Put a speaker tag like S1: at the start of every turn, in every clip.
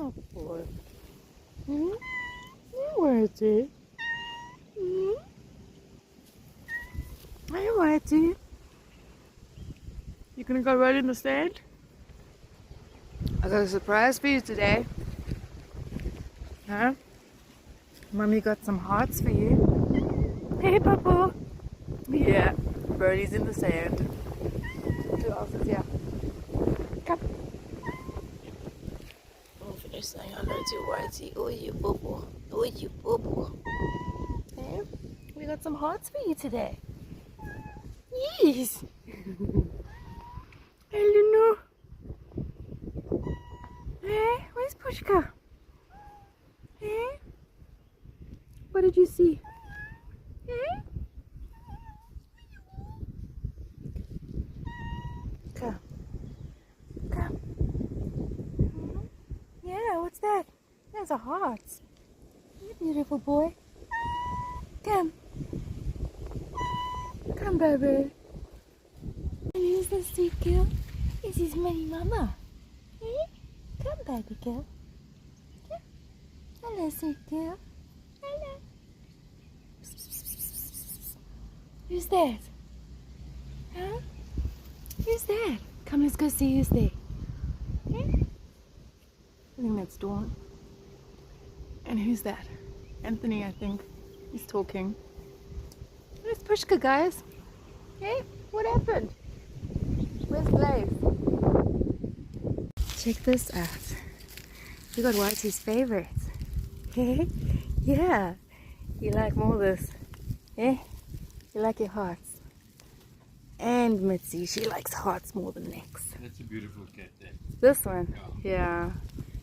S1: Oh boy. Hmm? Where is he? Hmm? Are you ready? You gonna go right in the sand? I got a surprise for you today. Huh? Mommy got some hearts for you. Hey, Papa. Yeah, Birdie's in the sand. Who else is here? Come. I'll finish saying hello to Whitey. Oh, you boo-boo. Oh, you boo-boo. Hey, we got some hearts for you today. Yes. Hey, Lunu. Hey, where's Pushka? Hey? What did you see? Hey? Come. Come. Yeah, what's that? There's a heart. You beautiful boy. Come. Come, baby. And who's the sweet girl? This is Minnie Mama. Hey? Come, baby girl. Come. Hello, sweet girl. Hello. Who's that? Huh? Who's that? Come, let's go see who's there. Hey? I think that's Dawn. And who's that? Anthony, I think. He's talking. Where's Pushka, guys? Hey, what happened? Where's Blaze? Check this out. We got Whitey's favorite. Hey? Yeah. You like more of this? Hey? You like your hearts? And Mitzi, she likes hearts more than necks.
S2: That's a beautiful cat there.
S1: This one? Yeah.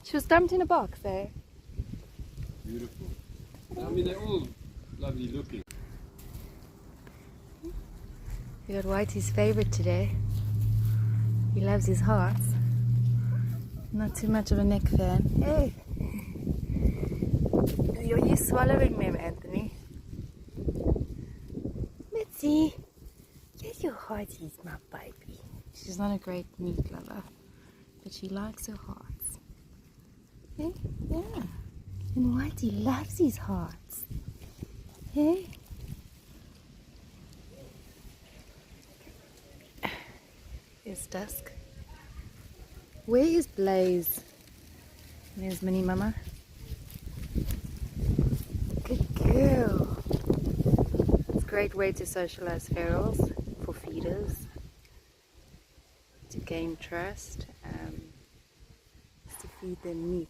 S1: She was dumped in a box, eh?
S2: Beautiful. I mean, they're all lovely looking.
S1: We got Whitey's favorite today. He loves his hearts. Not too much of a neck fan. Hey! Are you swallowing them, Anthony? Mitzi! Yes, your hearties, my baby. She's not a great meat lover, but she likes her hearts. Hey? Yeah. And Whitey loves his hearts. Hey? Here's Dusk. Where is Blaze? There's Minnie Mama. Good girl. It's a great way to socialize ferals for feeders, to gain trust, to feed them meat.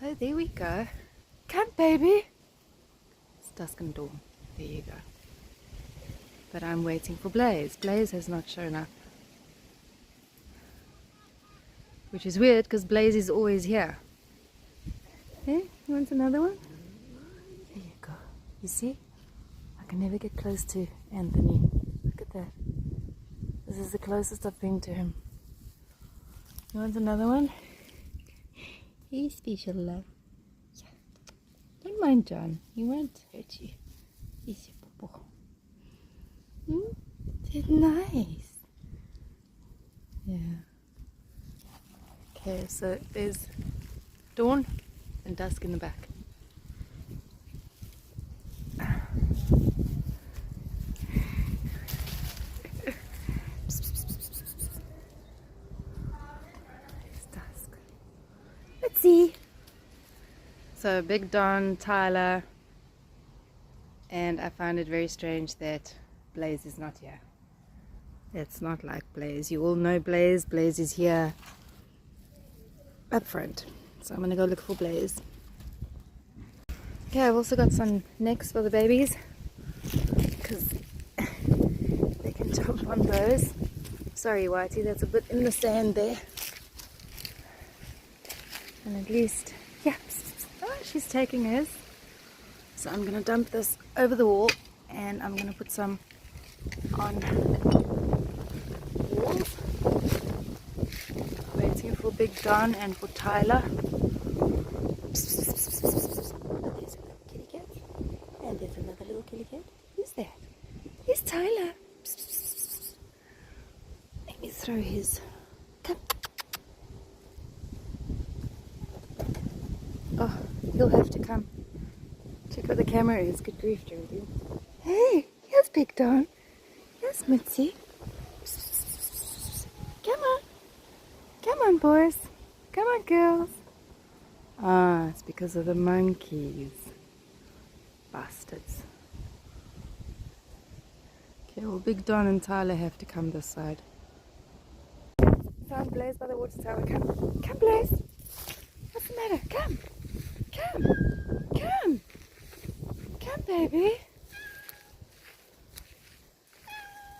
S1: Oh, there we go. Come, baby. It's Dusk and Dawn. There you go. But I'm waiting for Blaze. Blaze has not shown up. Which is weird because Blaze is always here. Hey, you want another one? There you go. You see? I can never get close to Anthony. Look at that. This is the closest I've been to him. You want another one? Hey, special love. Yeah. Don't mind John. He won't hurt you. He's your boo-boo. They're nice. Yeah. Okay, so there's Dawn and Dusk in the back. There's Dusk. Let's see. So Big Don, Tyler, and I find it very strange that Blaze is not here. It's not like Blaze. You all know Blaze. Blaze is here up front. So I'm gonna go look for Blaze. Okay, I've also got some necks for the babies because they can jump on those. Sorry, Whitey, that's a bit in the sand there. And at least, yeah, oh, she's taking hers. So I'm gonna dump this over the wall and I'm gonna put some on walls. Waiting for Big Don and for Tyler. There's a little kitty cat. And there's another little kitty cat. Who's that? Here's Tyler. Let me throw his. Come. Oh, he'll have to come. Check where the camera is. Good grief, Jordy. Hey, here's Big Don. Here's Mitzi. Come on. Come on, boys. Come on, girls. Ah, it's because of the monkeys. Bastards. Okay, well, Big Don and Tyler have to come this side. Found Blaze by the water tower. Come. Come, Blaze. What's the matter? Come. Come. Come. Come, baby.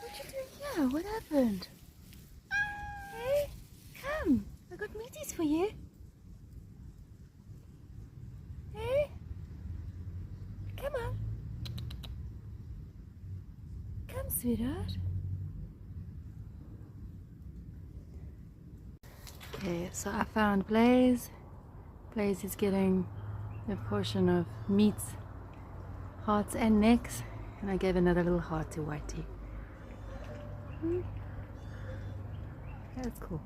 S1: What you doing here? What happened? Hey, come. I got meaties for you. Hey. Come on. Come, sweetheart. Okay, so I found Blaze. Blaze is getting a portion of meats, hearts and necks, and I gave another little heart to Whitey. That's cool.